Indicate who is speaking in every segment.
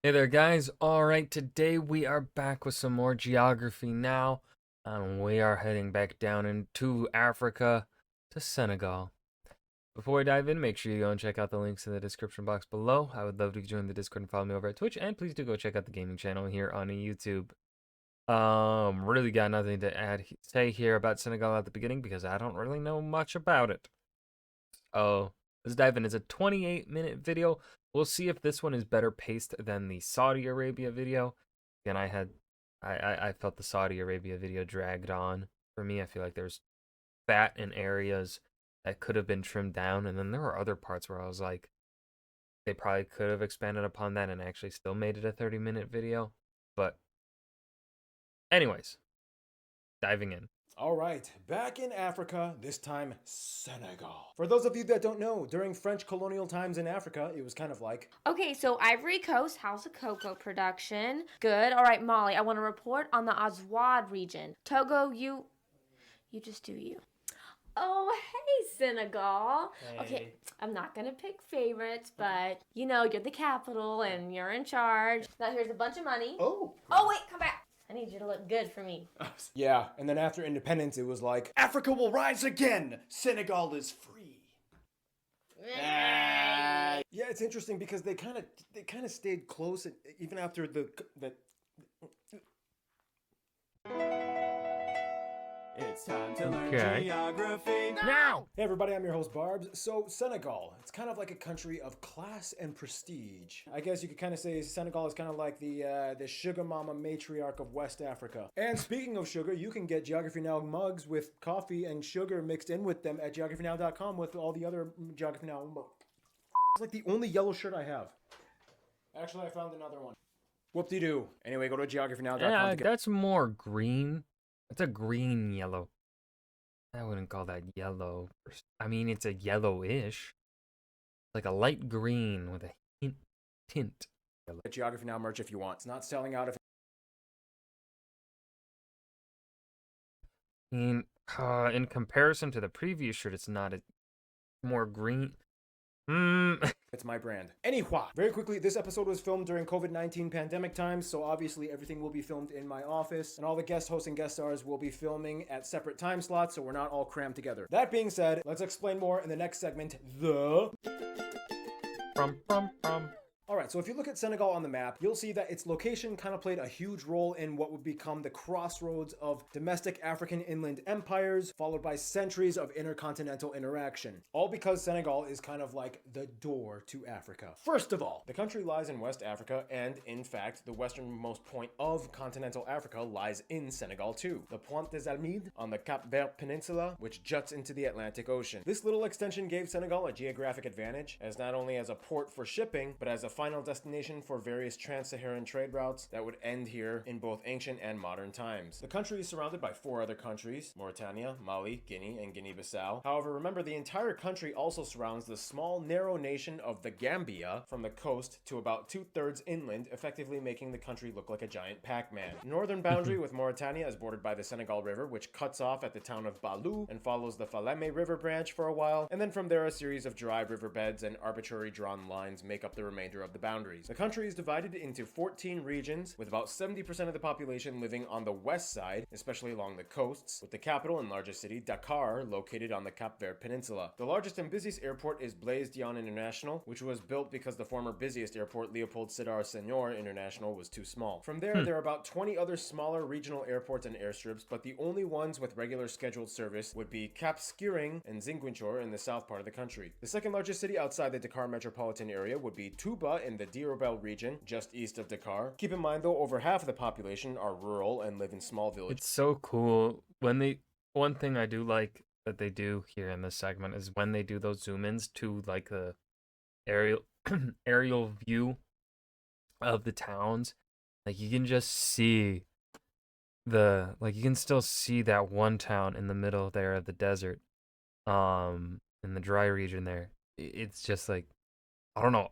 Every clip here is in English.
Speaker 1: Hey there, guys. All right, today we are back with some more geography now, and we are heading back down into Africa to Senegal. Before we dive in, make sure you go and check out the links in the description box below. I would love to join the Discord and follow me over at Twitch, and please do go check out the gaming channel here on YouTube. Really got nothing to say here about Senegal at the beginning because I don't really know much about it. Oh, let's dive in. It's a 28-minute video. We'll see if this one is better paced than the Saudi Arabia video. And I felt the Saudi Arabia video dragged on for me. I feel like there's fat in areas that could have been trimmed down, and then there were other parts where I was like, they probably could have expanded upon that and actually still made it a 30-minute video. But anyways, diving in.
Speaker 2: All right, back in Africa, this time Senegal. For those of you that don't know, during French colonial times in Africa, it was kind of like
Speaker 3: Okay, so Ivory Coast, House of Cocoa production. Good. All right, Molly, I want to report on the Azawad region. Togo, you just do you. Oh, hey, Senegal. Okay, I'm not gonna pick favorites, but you're the capital and you're in charge. Now here's a bunch of money.
Speaker 2: Oh.
Speaker 3: Oh, wait, come back. I need you to look good for me.
Speaker 2: Yeah, and then after independence, it was like Africa will rise again. Senegal is free. Yeah, it's interesting because they kind of stayed close even after the.
Speaker 4: It's time to learn
Speaker 1: Okay.
Speaker 4: geography.
Speaker 1: Now!
Speaker 2: Hey everybody, I'm your host Barbs. So Senegal, it's kind of like a country of class and prestige. I guess you could kind of say Senegal is kind of like the sugar mama matriarch of West Africa. And speaking of sugar, you can get Geography Now mugs with coffee and sugar mixed in with them at geographynow.com with all the other Geography Now. It's like the only yellow shirt I have. Actually, I found another one. Whoop-de-doo. Anyway, go to geographynow.com
Speaker 1: Yeah,
Speaker 2: to get.
Speaker 1: that's more green. It's a green yellow. I wouldn't call that yellow. I mean, it's a yellowish. Like a light green with a tint.
Speaker 2: Get Geography Now merch if you want. It's not selling out if.
Speaker 1: In comparison to the previous shirt, it's not a more green.
Speaker 2: It's my brand. Anyhow, very quickly, this episode was filmed during COVID-19 pandemic times, so obviously everything will be filmed in my office, and all the guest hosts and guest stars will be filming at separate time slots, so we're not all crammed together. That being said, let's explain more in the next segment, the... Alright, so if you look at Senegal on the map, you'll see that its location kind of played a huge role in what would become the crossroads of domestic African inland empires, followed by centuries of intercontinental interaction. All because Senegal is kind of like the door to Africa. First of all, the country lies in West Africa, and in fact, the westernmost point of continental Africa lies in Senegal too. The Pointe des Almides on the Cap Vert Peninsula, which juts into the Atlantic Ocean. This little extension gave Senegal a geographic advantage, as not only as a port for shipping, but as a final destination for various trans-Saharan trade routes that would end here in both ancient and modern times. The country is surrounded by 4 other countries: Mauritania, Mali, Guinea, and Guinea-Bissau. However, remember, the entire country also surrounds the small, narrow nation of the Gambia from the coast to about 2/3 inland, effectively making the country look like a giant Pac-Man. The northern boundary with Mauritania is bordered by the Senegal River, which cuts off at the town of Balou and follows the Falémé River branch for a while, and then from there a series of dry riverbeds and arbitrary drawn lines make up the remainder of the boundary. The country is divided into 14 regions, with about 70% of the population living on the west side, especially along the coasts, with the capital and largest city, Dakar, located on the Cap Vert Peninsula. The largest and busiest airport is Blaise Diagne International, which was built because the former busiest airport, Leopold Sédar Senghor International, was too small. From there, there are about 20 other smaller regional airports and airstrips, but the only ones with regular scheduled service would be Cap Skirring and Ziguinchor in the south part of the country. The second largest city outside the Dakar metropolitan area would be Touba in the Diourbel region, just east of Dakar. Keep in mind though, over half of the population are rural and live in small villages.
Speaker 1: It's so cool one thing I do like that they do here in this segment is when they do those zoom-ins to like the aerial aerial view of the towns, like you can just see you can still see that one town in the middle there of the desert, in the dry region there. It's just like, I don't know,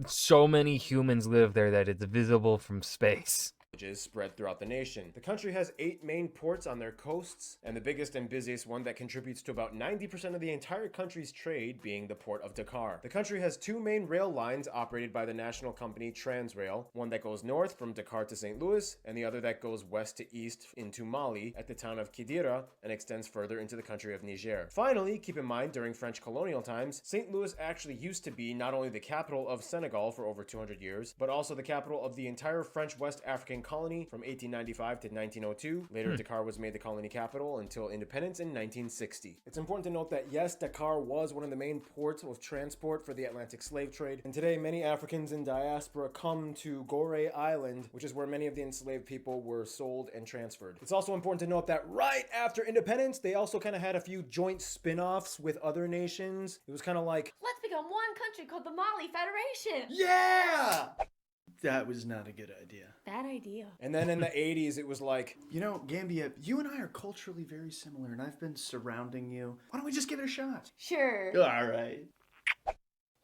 Speaker 1: so many humans live there that it's visible from space.
Speaker 2: villages spread throughout the nation. The country has 8 main ports on their coasts, and the biggest and busiest one that contributes to about 90% of the entire country's trade being the port of Dakar. The country has 2 main rail lines operated by the national company Transrail, one that goes north from Dakar to St. Louis, and the other that goes west to east into Mali at the town of Kidira and extends further into the country of Niger. Finally, keep in mind, during French colonial times, St. Louis actually used to be not only the capital of Senegal for over 200 years, but also the capital of the entire French West African colony from 1895 to 1902. Later, Dakar was made the colony capital until independence in 1960. It's important to note that yes, Dakar was one of the main ports of transport for the Atlantic slave trade, and today many Africans in diaspora come to Gorée Island, which is where many of the enslaved people were sold and transferred. It's also important to note that right after independence, they also kind of had a few joint spin-offs with other nations. It was kind of like,
Speaker 3: Let's become one country called the Mali Federation.
Speaker 2: yeah!
Speaker 5: That was not a good idea.
Speaker 3: Bad idea.
Speaker 2: And then in the 80s, it was like,
Speaker 5: You know, Gambia, you and I are culturally very similar, and I've been surrounding you. Why don't we just give it a shot?
Speaker 3: Sure.
Speaker 5: All right.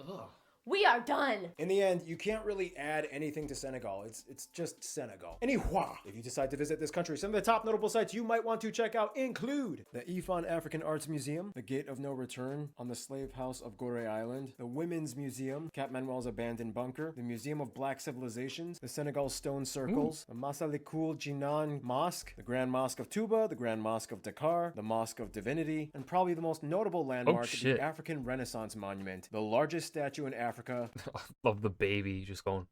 Speaker 5: Ugh.
Speaker 3: We are done.
Speaker 2: in the end, you can't really add anything to Senegal. It's just Senegal. Anyhow, if you decide to visit this country, some of the top notable sites you might want to check out include the Ifan African Arts Museum, the Gate of No Return on the Slave House of Gorée Island, the Women's Museum, Cap Manuel's Abandoned Bunker, the Museum of Black Civilizations, the Senegal Stone Circles, the Massalikul Jinan Mosque, the Grand Mosque of Touba, the Grand Mosque of Dakar, the Mosque of Divinity, and probably the most notable landmark,
Speaker 1: shit.
Speaker 2: the African Renaissance Monument, the largest statue in Africa.
Speaker 1: Love the baby just going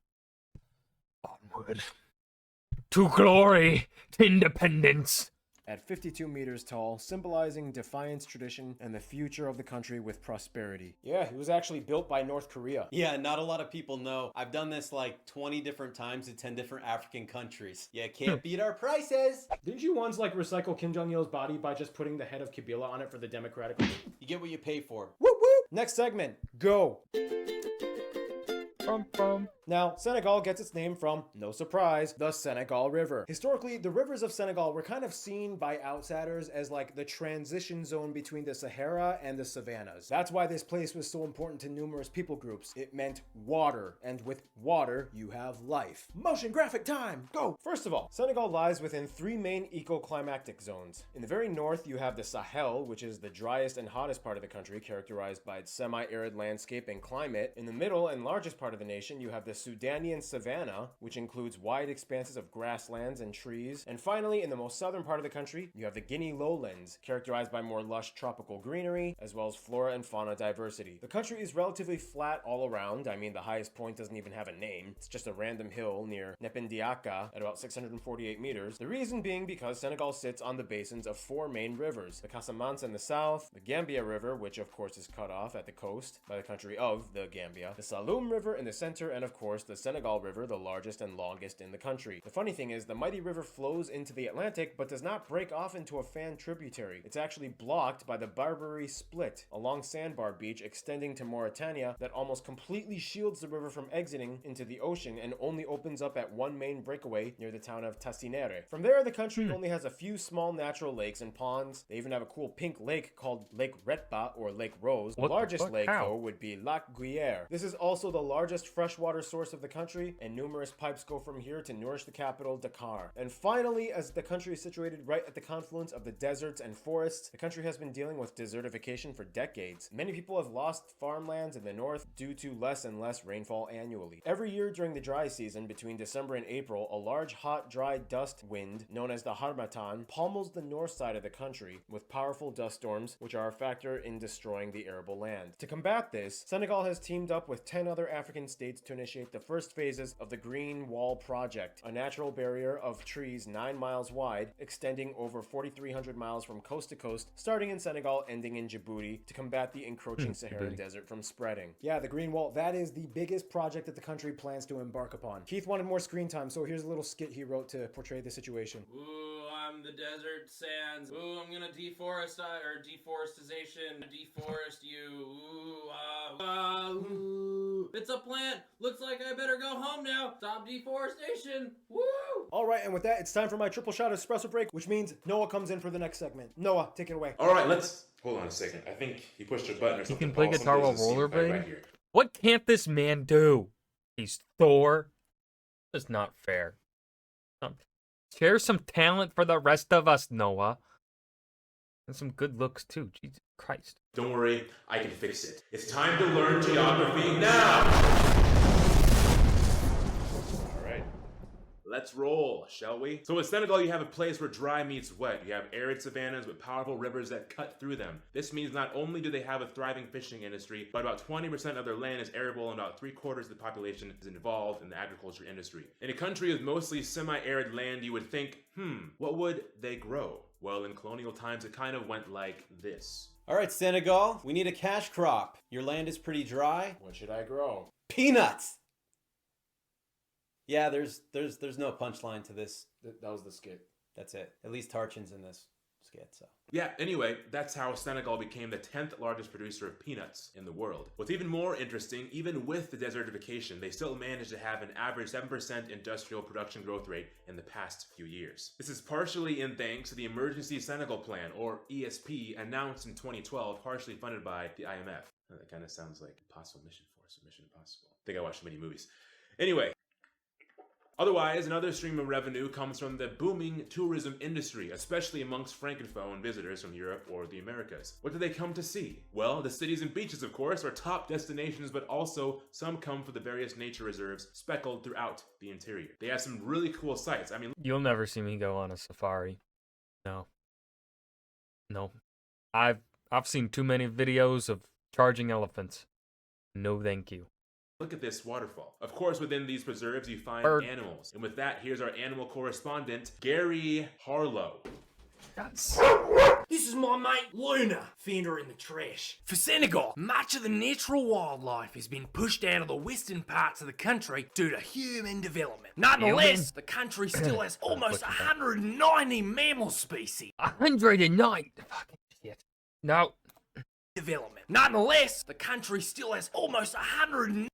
Speaker 1: onward to glory, to independence.
Speaker 2: At 52 meters tall, symbolizing defiance, tradition, and the future of the country with prosperity. Yeah, it was actually built by North Korea.
Speaker 6: Yeah, not a lot of people know. I've done this like 20 different times in 10 different African countries. Yeah, can't beat our prices.
Speaker 2: Didn't you once like recycle Kim Jong-il's body by just putting the head of Kabila on it for the Democratic?
Speaker 6: You get what you pay for.
Speaker 2: Woo woo! Next segment, go! Now, Senegal gets its name from, no surprise, the Senegal River. Historically, the rivers of Senegal were kind of seen by outsiders as like the transition zone between the Sahara and the savannas. That's why this place was so important to numerous people groups. It meant water, and with water, you have life. Motion graphic time, go! First of all, Senegal lies within 3 main ecoclimatic zones. In the very north, you have the Sahel, which is the driest and hottest part of the country, characterized by its semi-arid landscape and climate. In the middle and largest part of the nation, you have the Sudanian savanna, which includes wide expanses of grasslands and trees. And finally, in the most southern part of the country, you have the Guinea lowlands, characterized by more lush tropical greenery, as well as flora and fauna diversity. The country is relatively flat all around. I mean, the highest point doesn't even have a name. It's just a random hill near Nependiaka at about 648 meters. The reason being because Senegal sits on the basins of 4 main rivers, the Casamance in the south, the Gambia River, which of course is cut off at the coast by the country of the Gambia, the Saloum River in the center, and of course the Senegal River, the largest and longest in the country. The funny thing is, the mighty river flows into the Atlantic but does not break off into a fan tributary. It's actually blocked by the Barbary Split, a long sandbar beach extending to Mauritania that almost completely shields the river from exiting into the ocean and only opens up at one main breakaway near the town of Tassinere. From there, the country only has a few small natural lakes and ponds. They even have a cool pink lake called Lake Retba or Lake Rose. The
Speaker 1: What the
Speaker 2: largest
Speaker 1: fuck?
Speaker 2: lake,
Speaker 1: How?
Speaker 2: though, would be Lac Guiers. This is also the largest freshwater source of the country, and numerous pipes go from here to nourish the capital, Dakar. And finally, as the country is situated right at the confluence of the deserts and forests, the country has been dealing with desertification for decades. Many people have lost farmlands in the north due to less and less rainfall annually. Every year during the dry season, between December and April, a large hot, dry dust wind, known as the Harmattan, pummels the north side of the country with powerful dust storms, which are a factor in destroying the arable land. To combat this, Senegal has teamed up with 10 other African states to initiate the first phases of the Green Wall Project, a natural barrier of trees 9 miles wide, extending over 4,300 miles from coast to coast, starting in Senegal, ending in Djibouti, to combat the encroaching Saharan
Speaker 1: Djibouti.
Speaker 2: desert from spreading. Yeah, the Green Wall, that is the biggest project that the country plans to embark upon. Keith wanted more screen time, so here's a little skit he wrote to portray the situation.
Speaker 7: Ooh, I'm the desert sands. Ooh, I'm gonna deforestation. Deforest you. Ooh. It's a plant. Looks like I better go home now. Stop deforestation. Woo!
Speaker 2: All right, and with that, it's time for my triple shot espresso break, which means Noah comes in for the next segment. Noah, take it away.
Speaker 8: All right, let's hold on a second. I think he pushed a button or something.
Speaker 1: can play
Speaker 8: Paul,
Speaker 1: guitar while
Speaker 8: somebody's asleep
Speaker 1: rollerblading?
Speaker 8: right here.
Speaker 1: What can't this man do? He's Thor. That's not fair. Share some talent for the rest of us, Noah. And some good looks, too. Jesus Christ.
Speaker 8: Don't worry, I can fix it. It's time to learn geography now! Alright. Let's roll, shall we? So in Senegal, you have a place where dry meets wet. You have arid savannas with powerful rivers that cut through them. This means not only do they have a thriving fishing industry, but about 20% of their land is arable and about 3/4 of the population is involved in the agriculture industry. In a country with mostly semi-arid land, you would think, what would they grow? Well, in colonial times, it kind of went like this.
Speaker 6: All right, Senegal, we need a cash crop. Your land is pretty dry.
Speaker 2: What should I grow?
Speaker 6: Peanuts! Yeah, there's no punchline to this.
Speaker 2: That was the skit.
Speaker 6: That's it. At least Tarchin's in this skit, so.
Speaker 8: Yeah, anyway, that's how Senegal became the 10th largest producer of peanuts in the world. What's even more interesting, even with the desertification, they still managed to have an average 7% industrial production growth rate in the past few years. This is partially in thanks to the Emergency Senegal Plan, or ESP, announced in 2012, partially funded by the IMF. That kind of sounds like Impossible Mission Force or Mission Impossible. I think I watched too many movies. Anyway. Otherwise, another stream of revenue comes from the booming tourism industry, especially amongst francophone visitors from Europe or the Americas. What do they come to see? Well, the cities and beaches, of course, are top destinations, but also some come for the various nature reserves speckled throughout the interior. They have some really cool sights. I mean,
Speaker 1: You'll never see me go on a safari. No. No. I've seen too many videos of charging elephants. No, thank you.
Speaker 8: look at this waterfall. Of course, within these preserves, you find
Speaker 1: Bird.
Speaker 8: animals. And with that, here's our animal correspondent, Gary Harlow.
Speaker 9: This is my mate Luna, fender in the trash. For Senegal, much of the natural wildlife has been pushed out of the western parts of the country due to human development. Nonetheless, the country still has almost 190 mammal species.
Speaker 1: 109. Fucking shit. No.
Speaker 9: Development. Nonetheless, the country still has almost
Speaker 1: 109.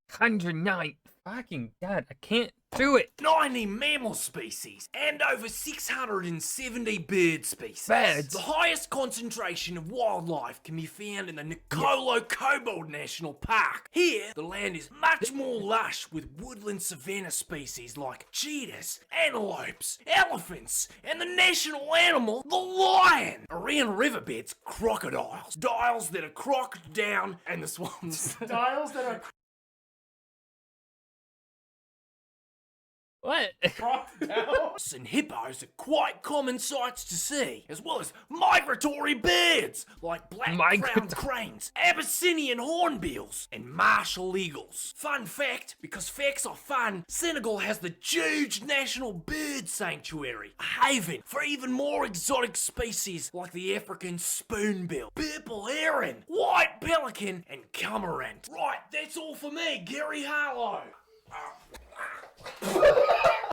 Speaker 1: Fucking God, I can't do it.
Speaker 9: 90 mammal species and over 670 bird species.
Speaker 1: Birds?
Speaker 9: The highest concentration of wildlife can be found in the Nicolo Kobold National Park. Here, the land is much more lush with woodland savanna species like cheetahs, antelopes, elephants, and the national animal, the lion. Around riverbeds, crocodiles. Dials that are crocked down and the swans.
Speaker 2: Dials that are
Speaker 1: What?
Speaker 2: cropped down.
Speaker 9: And hippos are quite common sights to see, as well as migratory birds like black-crowned cranes, Abyssinian hornbills, and martial eagles. Fun fact, because facts are fun, Senegal has the huge national bird sanctuary, a haven for even more exotic species like the African spoonbill, purple heron, white pelican, and cormorant. Right, that's all for me, Gary Harlow.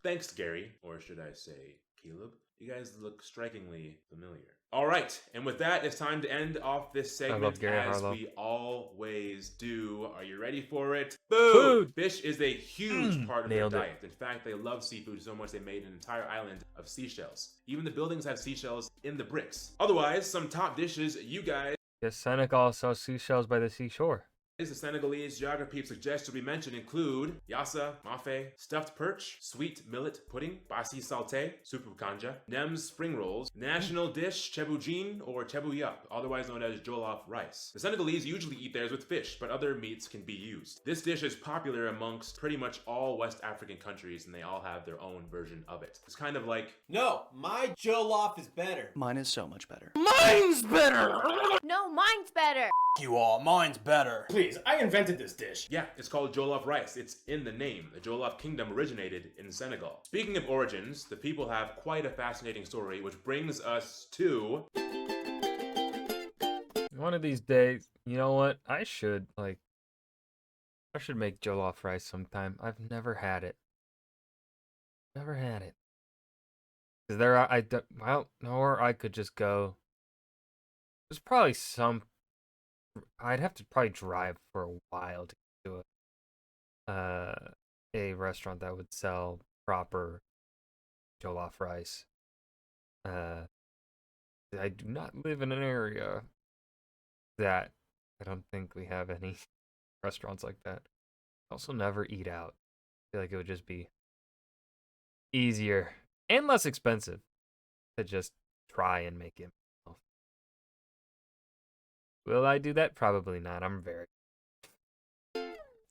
Speaker 8: Thanks, Gary, or should I say, Caleb. You guys look strikingly familiar. All right, and with that, it's time to end off this segment as we always do. Are you ready for it? Food! Fish is a huge part of their diet. In fact, they love seafood so much they made an entire island of seashells. Even the buildings have seashells in the bricks. Otherwise, some top dishes you guys...
Speaker 1: Yes, Senegal saw seashells by the seashore.
Speaker 8: The Senegalese geography suggestions we mentioned include yassa, mafe, stuffed perch, sweet millet pudding, basi salté, soup of kanja, nems spring rolls, national dish cheboujin or chebouyap, otherwise known as jollof rice. The Senegalese usually eat theirs with fish, but other meats can be used. This dish is popular amongst pretty much all West African countries, and they all have their own version of it. It's kind of like,
Speaker 6: No, my jollof is better.
Speaker 5: Mine is so much better.
Speaker 9: Mine's better!
Speaker 3: No, mine's better.
Speaker 9: You are, mine's better.
Speaker 2: Please, I invented this dish.
Speaker 8: yeah, it's called jollof rice. It's in the name. The Jollof Kingdom originated in Senegal. Speaking of origins, the people have quite a fascinating story, which brings us to...
Speaker 1: One of these days, you know what? I should make jollof rice sometime. I've never had it. Never had it. Is there, or I could just go. There's probably some. I'd have to probably drive for a while to get to a restaurant that would sell proper jollof rice. I do not live in an area that I don't think we have any restaurants like that. I also never eat out. I feel like it would just be easier and less expensive to just try and make it myself. Will I do that? Probably not. I'm very.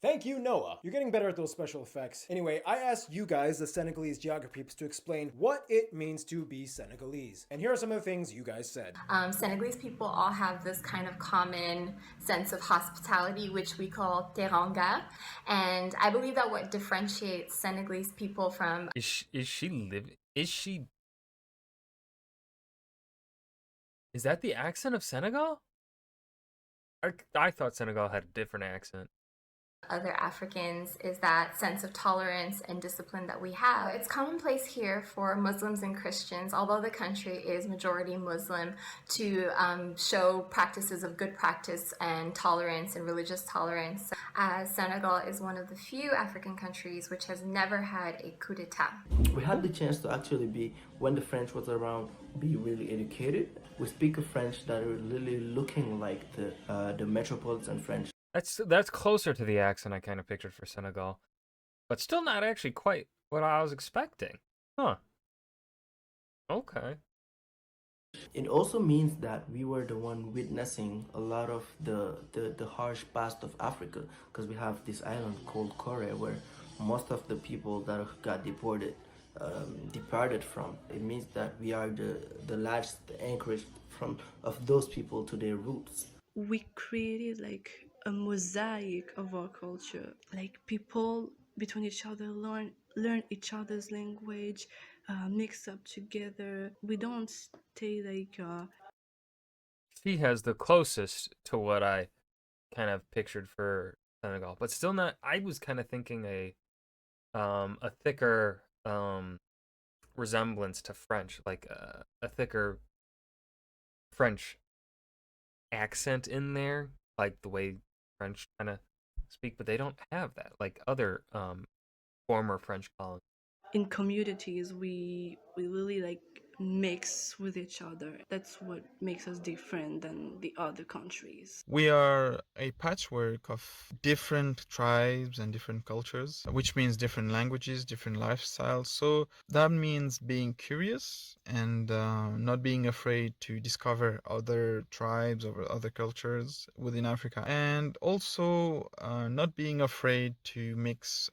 Speaker 2: Thank you, Noah. You're getting better at those special effects. Anyway, I asked you guys, the Senegalese geography peeps, to explain what it means to be Senegalese. And here are some of the things you guys said.
Speaker 10: Senegalese people all have this kind of common sense of hospitality, which we call teranga. And I believe that what differentiates Senegalese people from...
Speaker 1: Is she living? Is that the accent of Senegal? I thought Senegal had a different accent.
Speaker 10: Other Africans is that sense of tolerance and discipline that we have. It's commonplace here for Muslims and Christians, although the country is majority Muslim, to show practices of good practice and tolerance and religious tolerance, as Senegal is one of the few African countries which has never had a coup d'etat.
Speaker 11: We had the chance to actually be, when the French was around, be really educated. We speak a French that are really looking like the metropolitan French.
Speaker 1: That's closer to the accent I kind of pictured for Senegal, but still not actually quite what I was expecting. Huh. Okay.
Speaker 11: It also means that we were the one witnessing a lot of the harsh past of Africa, because we have this island called Korea where most of the people that got deported departed from. It means that we are the last anchorage of those people to their roots.
Speaker 12: We created like a mosaic of our culture. Like people between each other learn each other's language, mix up together. We don't stay like.
Speaker 1: She has the closest to what I kind of pictured for Senegal, but still not. I was kind of thinking a thicker resemblance to French, like a thicker French accent in there, like the way French kind of speak, but they don't have that like other former French colonies.
Speaker 12: In communities, we really like mix with each other. That's what makes us different than the other countries.
Speaker 13: We are a patchwork of different tribes and different cultures, which means different languages, different lifestyles. So that means being curious and not being afraid to discover other tribes or other cultures within Africa, and also not being afraid to mix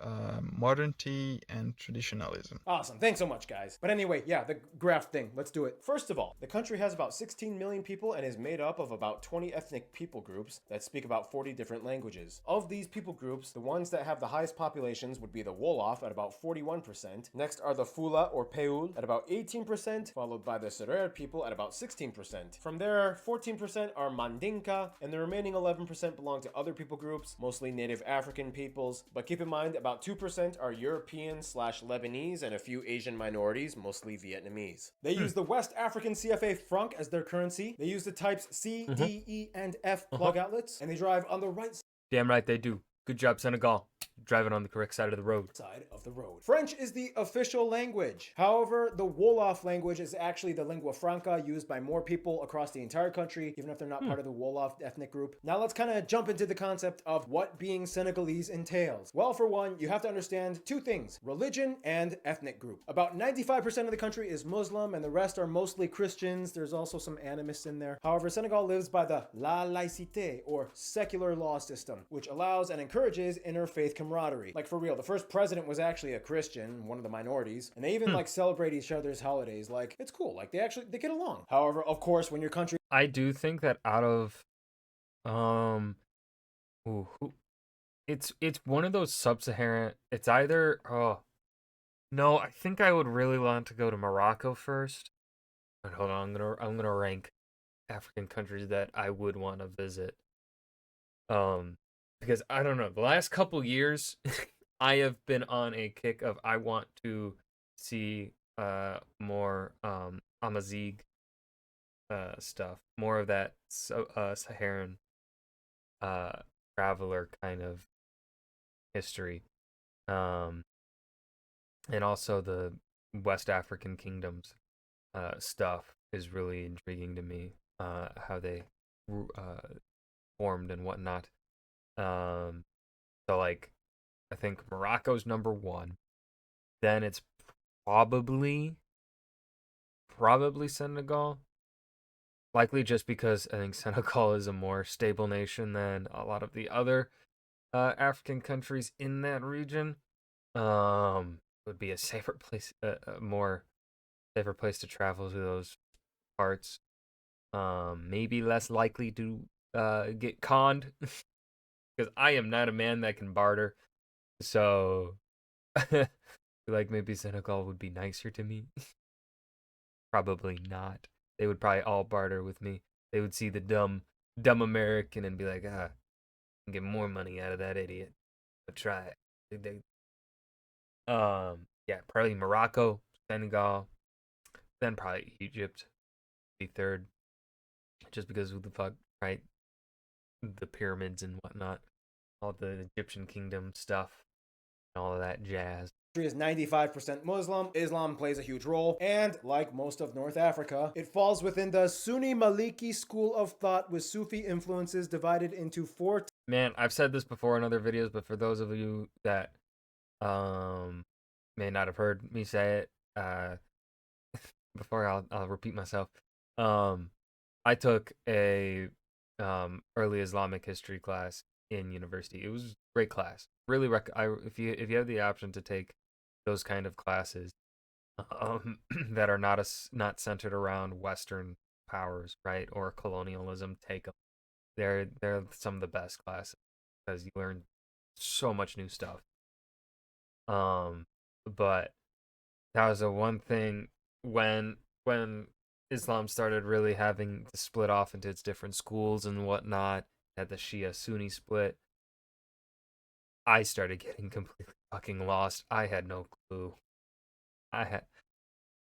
Speaker 13: modernity and traditionalism.
Speaker 2: Awesome. Thanks so much, guys. But anyway, yeah, the graph thing. Let's do it. First of all, the country has about 16 million people and is made up of about 20 ethnic people groups that speak about 40 different languages. Of these people groups, the ones that have the highest populations would be the Wolof at about 41%. Next are the Fula or Peul at about 18%, followed by the Serer people at about 16%. From there, 14% are Mandinka, and the remaining 11% belong to other people groups, mostly native African peoples. But keep in mind, about 2% are European/Lebanese and a few Asian minorities, mostly Vietnamese. They use the West African CFA franc as their currency. They use the types C, D, E, and F plug outlets, and they drive on the right
Speaker 1: Damn right they do. Good job, Senegal. Driving on the correct side of the road.
Speaker 2: French is the official language. However, the Wolof language is actually the lingua franca used by more people across the entire country, even if they're not part of the Wolof ethnic group. Now let's kind of jump into the concept of what being Senegalese entails. Well, for one, you have to understand two things: religion and ethnic group. About 95% of the country is Muslim and the rest are mostly Christians. There's also some animists in there. However, Senegal lives by the La Laïcité, or secular law system, which allows and encourages interfaith camaraderie. Like, for real, the first president was actually a Christian, one of the minorities, and they even like celebrate each other's holidays. Like, it's cool. Like, they get along. However, of course, when your country...
Speaker 1: I do think that out of it's one of those sub-Saharan, it's either no, I think I would really want to go to Morocco first. But hold on, I'm gonna rank African countries that I would want to visit. Because I don't know, the last couple years I have been on a kick of I want to see more Amazigh stuff, more of that Saharan traveler kind of history, and also the West African kingdoms stuff is really intriguing to me, how they formed and whatnot. So like, I think Morocco's number one. Then it's probably probably Senegal. Likely just because I think Senegal is a more stable nation than a lot of the other African countries in that region. Would be a safer place, a more safer place to travel to those parts. Maybe less likely to get conned because I am not a man that can barter. So, like maybe Senegal would be nicer to me. Probably not. They would probably all barter with me. They would see the dumb American and be like, I can get more money out of that idiot. But try it. Yeah, probably Morocco, Senegal, then probably Egypt, be third, just because of the fuck, right? The pyramids and whatnot, all the Egyptian kingdom stuff, and all of that jazz.
Speaker 2: Is 95% Muslim. Islam plays a huge role, and like most of North Africa, it falls within the Sunni Maliki school of thought with Sufi influences divided into four.
Speaker 1: Man, I've said this before in other videos, but for those of you that may not have heard me say it before, I'll repeat myself. I took a early Islamic history class in university. It was a great class. Really, if you have the option to take those kind of classes that are not centered around Western powers, right, or colonialism, take them. They're some of the best classes because you learn so much new stuff. But that was the one thing when Islam started really having to split off into its different schools and whatnot, had the Shia Sunni split. I started getting completely fucking lost. I had no clue. I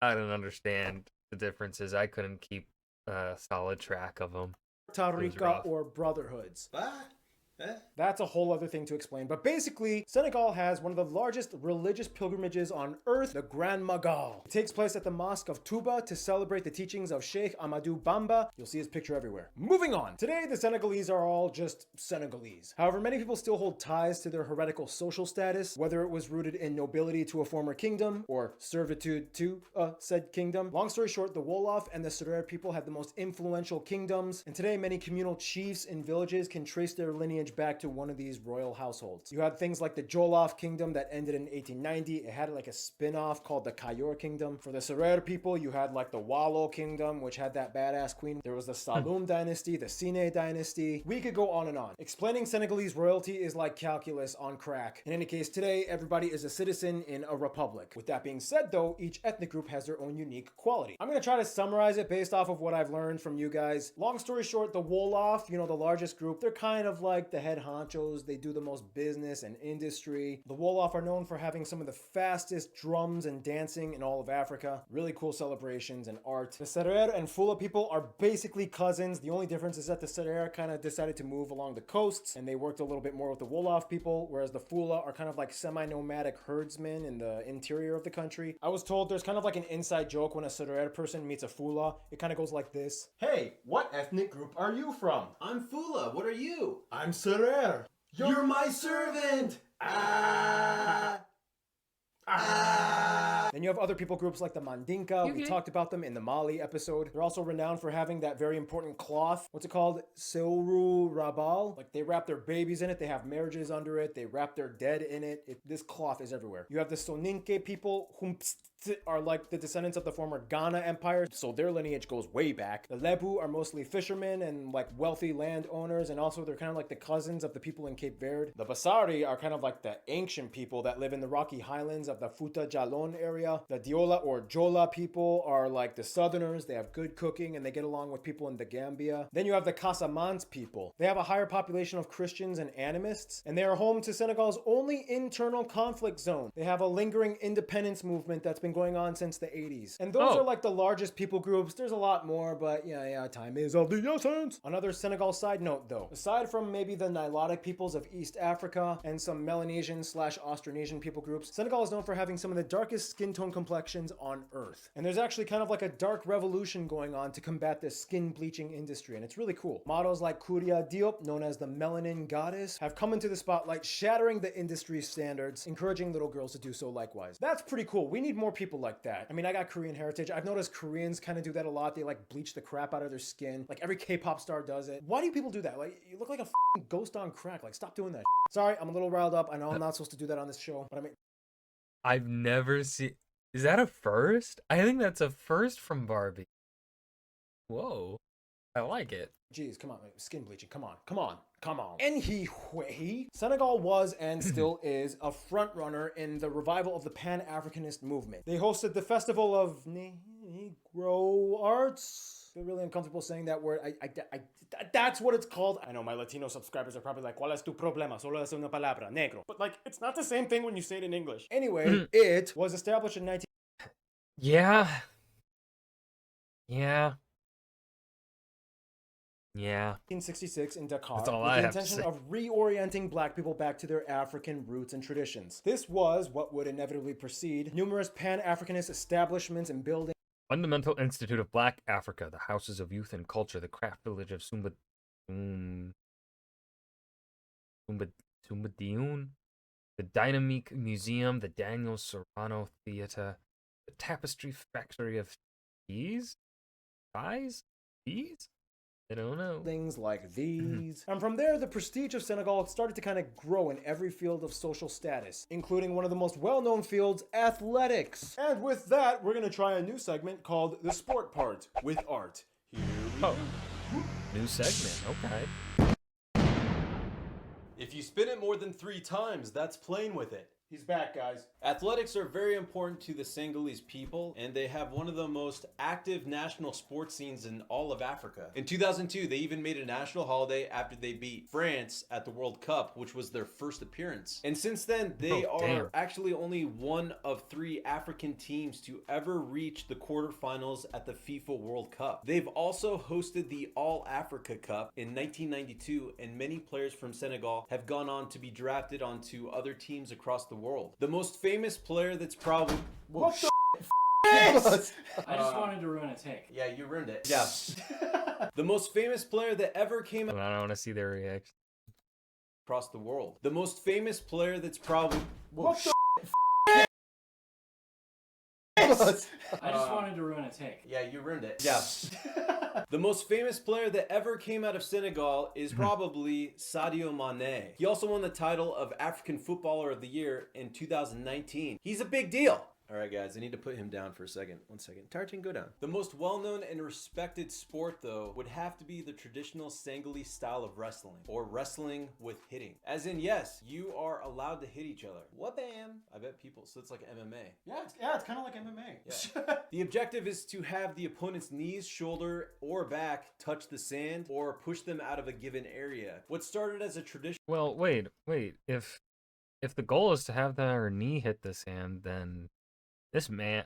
Speaker 1: didn't understand the differences. I couldn't keep solid track of them.
Speaker 2: Tariqa or brotherhoods. That's a whole other thing to explain. But basically, Senegal has one of the largest religious pilgrimages on earth, the Grand Magal. It takes place at the Mosque of Touba to celebrate the teachings of Sheikh Amadou Bamba. You'll see his picture everywhere. Moving on. Today, the Senegalese are all just Senegalese. However, many people still hold ties to their heretical social status, whether it was rooted in nobility to a former kingdom or servitude to said kingdom. Long story short, the Wolof and the Serer people had the most influential kingdoms, and today many communal chiefs in villages can trace their lineage back to one of these royal households. You had things like the Jolof kingdom that ended in 1890. It had like a spin-off called the Kayor kingdom. For the Serer people, you had like the Walo kingdom, which had that badass queen. There was the Saloum dynasty, the Sine dynasty. We could go on and on. Explaining Senegalese royalty is like calculus on crack. In any case, today, everybody is a citizen in a republic. With that being said though, each ethnic group has their own unique quality. I'm gonna try to summarize it based off of what I've learned from you guys. Long story short, the Wolof, the largest group, they're kind of like the head honchos. They do the most business and industry. The Wolof are known for having some of the fastest drums and dancing in all of Africa. Really cool celebrations and art. The Serer and Fula people are basically cousins. The only difference is that the Serer kind of decided to move along the coasts and they worked a little bit more with the Wolof people, whereas the Fula are kind of like semi-nomadic herdsmen in the interior of the country. I was told there's kind of like an inside joke when a Serer person meets a Fula. It kind of goes like this. Hey, what ethnic group are you from?
Speaker 6: I'm Fula. What are you?
Speaker 2: I'm Serer.
Speaker 6: You're my servant!
Speaker 2: Then you have other people groups like the Mandinka. We talked about them in the Mali episode. They're also renowned for having that very important cloth. What's it called? Seuru Rabal. Like they wrap their babies in it. They have marriages under it. They wrap their dead in it. This cloth is everywhere. You have the Soninke people whom are like the descendants of the former Ghana Empire, so their lineage goes way back. The Lebu are mostly fishermen and like wealthy landowners, and also they're kind of like the cousins of the people in Cape Verde. The Basari are kind of like the ancient people that live in the rocky highlands of the Futa Jalon area. The Diola or Jola people are like the southerners. They have good cooking and they get along with people in the Gambia. Then you have the Casamance people. They have a higher population of Christians and animists, and they are home to Senegal's only internal conflict zone. They have a lingering independence movement that's been going on since the 80s. And those are like the largest people groups. There's a lot more, but yeah, time is of the essence. Another Senegal side note though, aside from maybe the Nilotic peoples of East Africa and some Melanesian/Austronesian people groups, Senegal is known for having some of the darkest skin tone complexions on earth. And there's actually kind of like a dark revolution going on to combat this skin bleaching industry, and it's really cool. Models like Kouria Diop, known as the Melanin Goddess, have come into the spotlight, shattering the industry standards, encouraging little girls to do so likewise. That's pretty cool. We need more people people like that. I mean, I got Korean heritage. I've noticed Koreans kind of do that a lot. They like bleach the crap out of their skin. Like every K-pop star does it. Why do people do that? Like, you look like a ghost on crack. Like, stop doing that. Sorry, I'm a little riled up. I know I'm not supposed to do that on this show, but I mean,
Speaker 1: I've never seen. Is that a first? I think that's a first from Barbie. Whoa, I like it.
Speaker 2: Jeez, come on, skin bleaching. Come on, come on, come on. Anyway, Senegal was and still is a front runner in the revival of the Pan-Africanist movement. They hosted the Festival of Negro Arts. I feel really uncomfortable saying that word. That's what it's called. I know my Latino subscribers are probably like, ¿Cuál es tu problema? Solo es una palabra, negro. But like, it's not the same thing when you say it in English. Anyway, it was established in 19...
Speaker 1: Yeah. Yeah. Yeah.
Speaker 2: 1966 in Dakar,
Speaker 1: That's all
Speaker 2: with
Speaker 1: I
Speaker 2: the
Speaker 1: have to
Speaker 2: intention
Speaker 1: say.
Speaker 2: of reorienting black people back to their African roots and traditions. This was what would inevitably precede numerous Pan-Africanist establishments and buildings.
Speaker 1: Fundamental Institute of Black Africa, the Houses of Youth and Culture, the Craft Village of Sumbadiun, the Dynamique Museum, the Daniel Serrano Theatre, the Tapestry Factory of Teas? Ties? Teas? I don't know.
Speaker 2: Things like these. And from there, the prestige of Senegal started to kind of grow in every field of social status, including one of the most well-known fields, athletics. And with that, we're going to try a new segment called The Sport Part with Art. Here we go.
Speaker 1: New segment, okay.
Speaker 6: If you spin it more than 3 times, that's playing with it.
Speaker 2: He's back, guys.
Speaker 6: Athletics are very important to the Senegalese people, and they have one of the most active national sports scenes in all of Africa. In 2002, they even made a national holiday after they beat France at the World Cup, which was their first appearance. And since then, they are actually only one of 3 African teams to ever reach the quarterfinals at the FIFA World Cup. They've also hosted the All Africa Cup in 1992, and many players from Senegal have gone on to be drafted onto other teams across the world. The most famous player that's probably...
Speaker 2: What the
Speaker 7: I just wanted to ruin a take.
Speaker 6: Yeah, you ruined it. Yeah. The most famous player that ever came
Speaker 1: I don't want to see their reaction.
Speaker 6: across the world. The most famous player that's probably...
Speaker 2: What the
Speaker 7: I just wanted to ruin a take.
Speaker 6: Yeah, you ruined it. Yeah. The most famous player that ever came out of Senegal is probably Sadio Mane. He also won the title of African Footballer of the Year in 2019. He's a big deal. All right, guys, I need to put him down for a second. 1 second. Tartan, go down. The most well-known and respected sport, though, would have to be the traditional Senegalese style of wrestling, or wrestling with hitting. As in, yes, you are allowed to hit each other. What bam? I bet people, so it's like MMA.
Speaker 2: Yeah, it's kind of like MMA.
Speaker 6: Yeah. The objective is to have the opponent's knees, shoulder, or back touch the sand, or push them out of a given area. What started as a tradition...
Speaker 1: Well, wait. If the goal is to have their knee hit the sand, then this man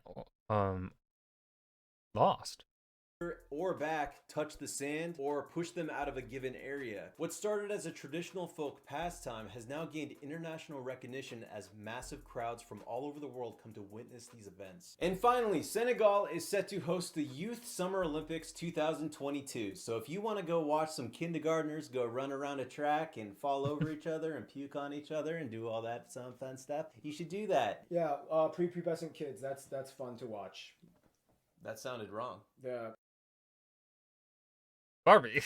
Speaker 1: lost.
Speaker 6: Or back touch the sand or push them out of a given area. What started as a traditional folk pastime has now gained international recognition as massive crowds from all over the world come to witness these events. And finally, Senegal is set to host the Youth Summer Olympics 2022. So if you want to go watch some kindergartners go run around a track and fall over each other and puke on each other and do all that some fun stuff, you should do that.
Speaker 2: Yeah, prepubescent kids. That's fun to watch.
Speaker 6: That sounded wrong.
Speaker 2: Yeah.
Speaker 1: Barbie.
Speaker 2: You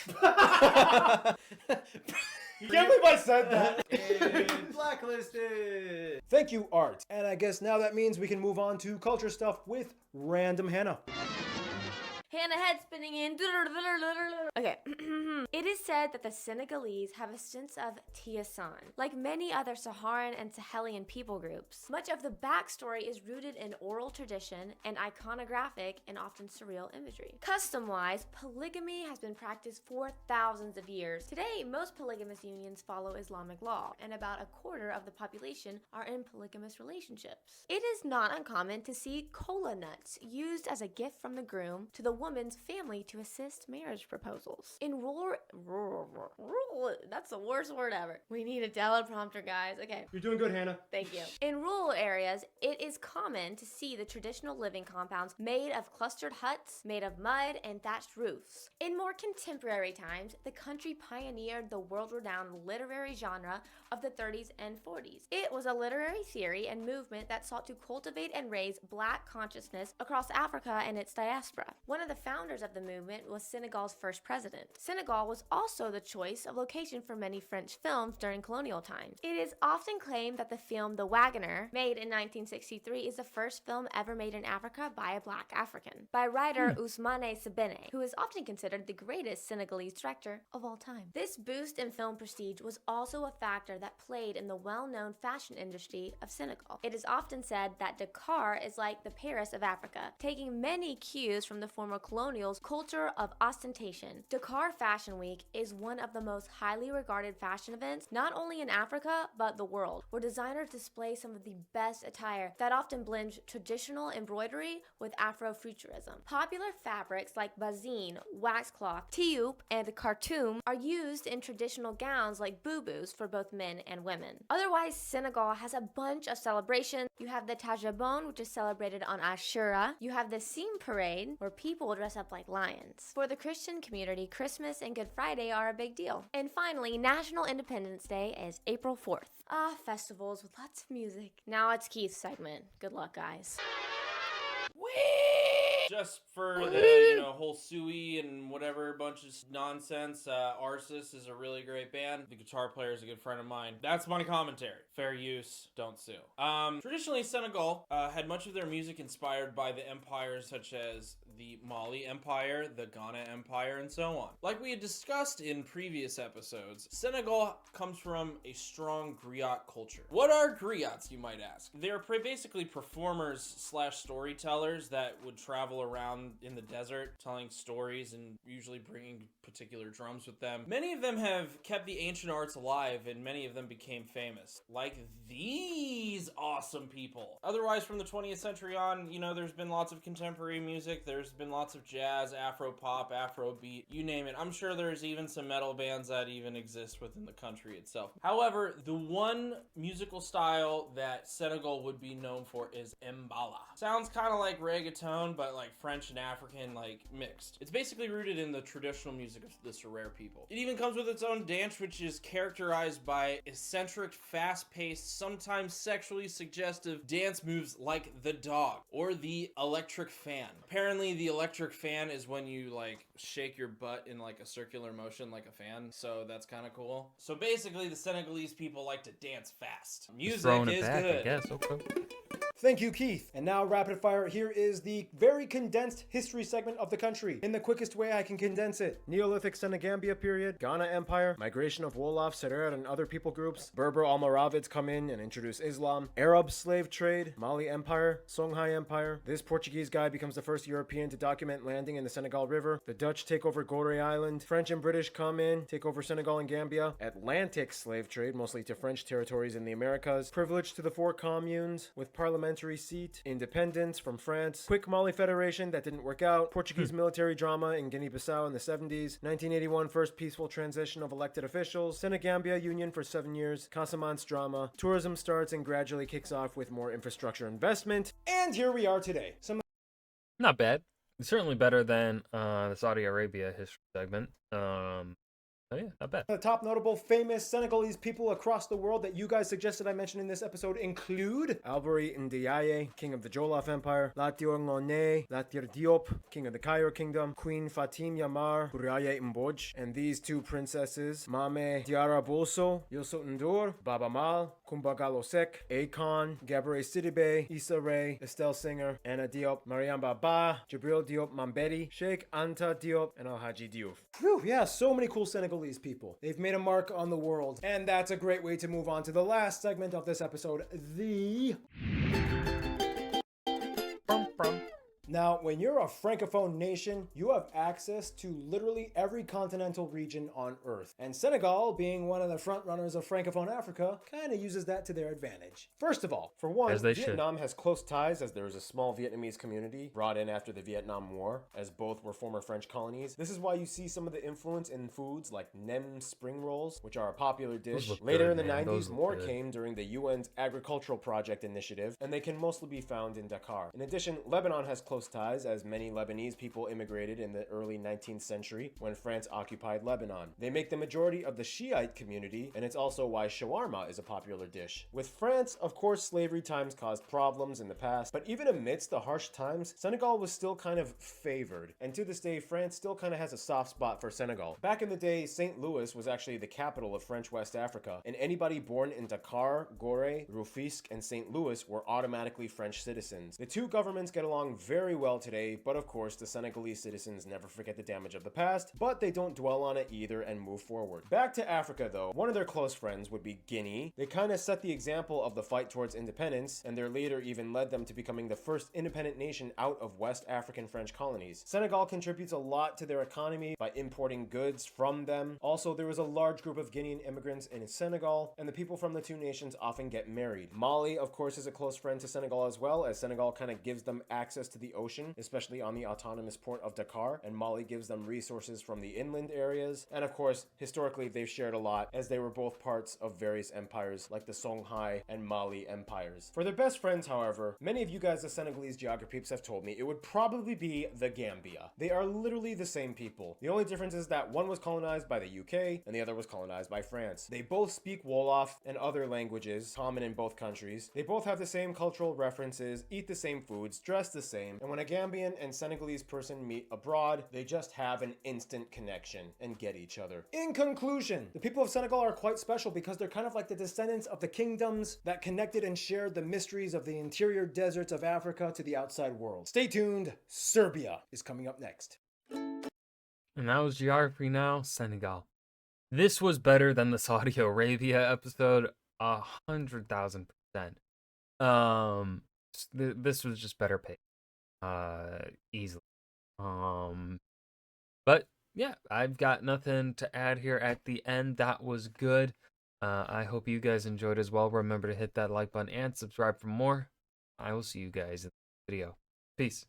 Speaker 2: can't believe I said that.
Speaker 6: And blacklisted.
Speaker 2: Thank you, Art. And I guess now that means we can move on to culture stuff with Random Hannah.
Speaker 3: Hannah head spinning in. Okay. It is said that the Senegalese have a sense of Tiasan. Like many other Saharan and Sahelian people groups, much of the backstory is rooted in oral tradition and iconographic and often surreal imagery. Custom-wise, polygamy has been practiced for thousands of years. Today, most polygamous unions follow Islamic law, and about a quarter of the population are in polygamous relationships. It is not uncommon to see kola nuts used as a gift from the groom to the woman's family to assist marriage proposals. In that's the worst word ever. We need a teleprompter, guys. Okay.
Speaker 2: You're doing good, Hannah.
Speaker 3: Thank you. In rural areas, it is common to see the traditional living compounds made of clustered huts, made of mud and thatched roofs. In more contemporary times, the country pioneered the world-renowned literary genre of the 30s and 40s. It was a literary theory and movement that sought to cultivate and raise Black consciousness across Africa and its diaspora. One of the founders of the movement was Senegal's first president. Senegal was also the choice of location for many French films during colonial times. It is often claimed that the film The Wagoner, made in 1963, is the first film ever made in Africa by a Black African, by writer Ousmane Sebene, who is often considered the greatest Senegalese director of all time. This boost in film prestige was also a factor that played in the well-known fashion industry of Senegal. It is often said that Dakar is like the Paris of Africa, taking many cues from the former colonials' culture of ostentation. Dakar Fashion Week is one of the most highly regarded fashion events, not only in Africa, but the world, where designers display some of the best attire that often blends traditional embroidery with Afrofuturism. Popular fabrics like bazine, waxcloth, tioop, and khartoum are used in traditional gowns like boubous for both men and women. Otherwise, Senegal has a bunch of celebrations. You have the Tajabon, which is celebrated on Ashura. You have the Sim Parade, where people dress up like lions. For the Christian community, Christmas and Good Friday are a big deal. And finally, National Independence Day is April 4th. Festivals with lots of music. Now it's Keith's segment. Good luck, guys.
Speaker 7: Just for the, whole Suey and whatever bunch of nonsense, Arsis is a really great band. The guitar player is a good friend of mine. That's my commentary. Fair use, don't sue. Traditionally, Senegal had much of their music inspired by the empires such as the Mali Empire, the Ghana Empire, and so on. Like we had discussed in previous episodes, Senegal comes from a strong griot culture. What are griots, you might ask? They're basically performers slash storytellers that would travel around in the desert telling stories and usually bringing particular drums with them. Many of them have kept the ancient arts alive and many of them became famous, like these awesome people. Otherwise, from the 20th century on, there's been lots of contemporary music. There's been lots of jazz, Afro pop, Afro beat, you name it. I'm sure there's even some metal bands that even exist within the country itself. However, the one musical style that Senegal would be known for is mbala. Sounds kind of like reggaeton, but like French and African mixed. It's basically rooted in the traditional music of the Serer people. It even comes with its own dance, which is characterized by eccentric, fast-paced, sometimes sexually suggestive dance moves like the dog or the electric fan. Apparently the electric fan is when you shake your butt in a circular motion like a fan, so that's kind of cool. So basically the Senegalese people like to dance fast. Music is good.
Speaker 1: I guess. Okay.
Speaker 2: Thank you, Keith. And now, rapid fire, here is the very condensed history segment of the country. In the quickest way I can condense it. Neolithic Senegambia period, Ghana Empire, migration of Wolof, Serer, and other people groups, Berber Almoravids come in and introduce Islam, Arab slave trade, Mali Empire, Songhai Empire. This Portuguese guy becomes the first European to document landing in the Senegal River. The Dutch take over Gorée Island. French and British come in, take over Senegal and Gambia. Atlantic slave trade, mostly to French territories in the Americas. Privilege to the four communes with parliamentary seat. Independence from France. Quick Mali Federation that didn't work out. Portuguese military drama in Guinea-Bissau in the 70s. 1981 first peaceful transition of elected officials. Senegambia Union for 7 years. Casamance drama. Tourism starts and gradually kicks off with more infrastructure investment. And here we are today.
Speaker 1: Not bad. Certainly better than the Saudi Arabia history segment. Oh yeah, not bad.
Speaker 2: The top notable famous Senegalese people across the world that you guys suggested I mention in this episode include Alberi Ndiaye, king of the Jollof Empire, Latior Ngone, Latir Diop, king of the Cairo Kingdom, Queen Fatim Yamar, Bouraye Mbodj, and these two princesses, Mame Diarra Boso, Youssou N'Dour, Baba Mal, Kumba Gallo Sek, Akon, Gabrielle Sidibe, Issa Rae, Estelle Singer, Anna Diop, Mariam Baba, Jibril Diop Mambedi, Sheikh Anta Diop, and Alhaji Diouf. Whew, yeah, so many cool Senegalese people. They've made a mark on the world. And that's a great way to move on to the last segment of this episode, the Now, when you're a francophone nation, you have access to literally every continental region on Earth. And Senegal, being one of the front runners of francophone Africa, kind of uses that to their advantage. First of all, for one,
Speaker 1: As they should.
Speaker 14: Vietnam has close ties as there is a small Vietnamese community brought in after the Vietnam War, as both were former French colonies. This is why you see some of the influence in foods like nem spring rolls, which are a popular dish. Later in the 90s, more came during the UN's Agricultural Project Initiative, and they can mostly be found in Dakar. In addition, Lebanon has close ties, as many Lebanese people immigrated in the early 19th century when France occupied Lebanon. They make the majority of the Shiite community, and it's also why shawarma is a popular dish. With France, of course, slavery times caused problems in the past, but even amidst the harsh times, Senegal was still kind of favored, and to this day, France still kind of has a soft spot for Senegal. Back in the day, St. Louis was actually the capital of French West Africa, and anybody born in Dakar, Gorée, Rufisque, and St. Louis were automatically French citizens. The two governments get along very well today, but of course, the Senegalese citizens never forget the damage of the past, but they don't dwell on it either and move forward. Back to Africa though, one of their close friends would be Guinea. They kind of set the example of the fight towards independence, and their leader even led them to becoming the first independent nation out of West African French colonies. Senegal contributes a lot to their economy by importing goods from them. Also, there was a large group of Guinean immigrants in Senegal, and the people from the two nations often get married. Mali, of course, is a close friend to Senegal as well, as Senegal kind of gives them access to the ocean, especially on the autonomous port of Dakar, and Mali gives them resources from the inland areas. And of course, historically, they've shared a lot, as they were both parts of various empires like the Songhai and Mali empires. For their best friends, however, many of you guys, the Senegalese geograpeeps, have told me it would probably be the Gambia. They are literally the same people. The only difference is that one was colonized by the UK and the other was colonized by France. They both speak Wolof and other languages common in both countries. They both have the same cultural references, eat the same foods, dress the same, and when a Gambian and Senegalese person meet abroad, they just have an instant connection and get each other. In conclusion, the people of Senegal are quite special because they're kind of like the descendants of the kingdoms that connected and shared the mysteries of the interior deserts of Africa to the outside world. Stay tuned, Serbia is coming up next.
Speaker 1: And that was Geography Now, Senegal. This was better than the Saudi Arabia episode, 100,000%. This was just better paid, easily. But yeah, I've got nothing to add here at the end. That was good. I hope you guys enjoyed as well. Remember to hit that like button and subscribe for more. I will see you guys in the video. Peace.